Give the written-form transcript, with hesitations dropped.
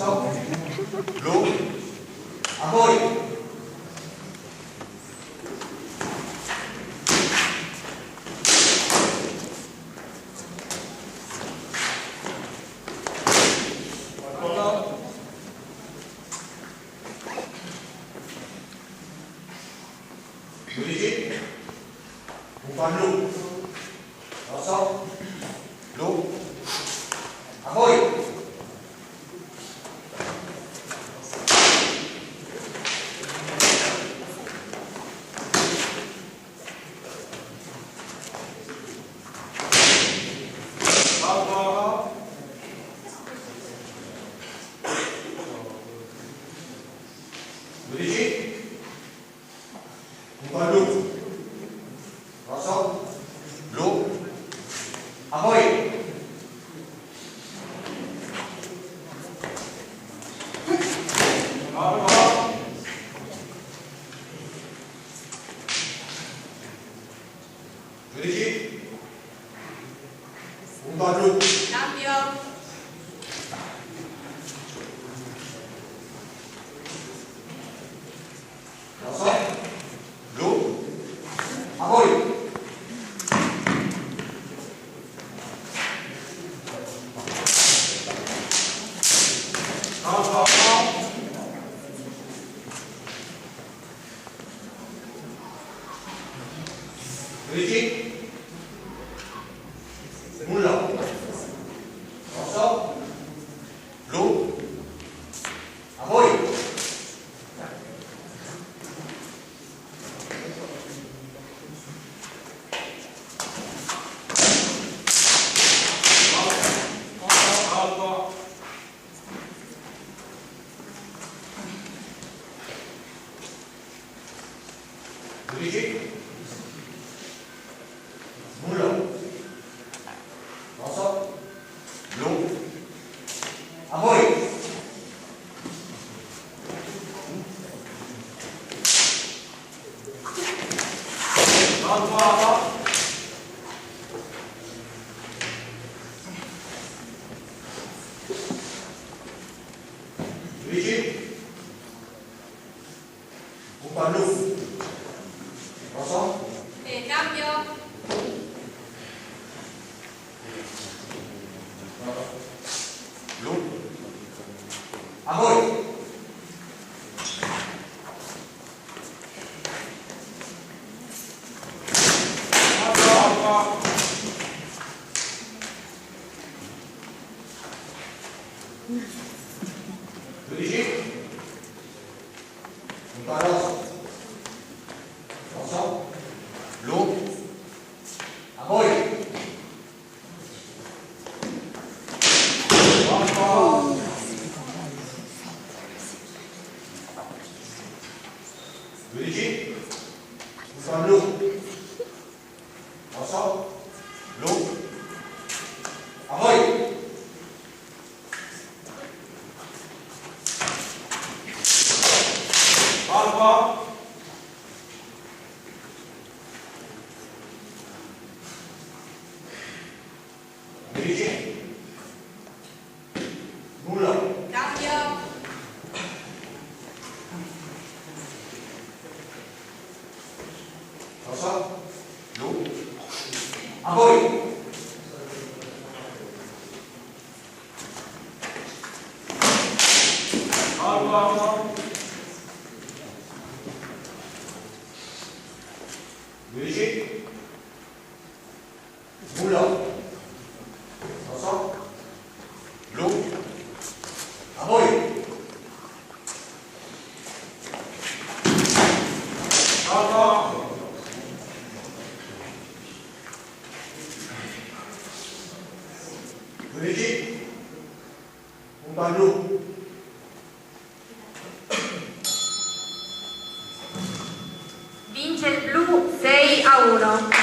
rosso, blu, a voi. Giudici, un po' blu, rosso, blu, a voi. Giudici, un po' blu, rosso, blu, a voi. Giudici, un po' blu. Cambio. Rosso, blu, a voi. Giudici, nulla, rosso, blu, a voi. Giudici, nulla, rosso, blu, a voi. Giudici, un po' blu, rosso, Cambio. blu, a voi. Giudici, un po' rosso, rosso, blu, a voi. Giudici, un po' blu, rosso, blu, a voi. Giudici, nulla, Cambio. rosso, blu, a voi. Giudici, nulla, rosso, blu, a voi. Giudici, un po' blu, Vince il blu 6-1.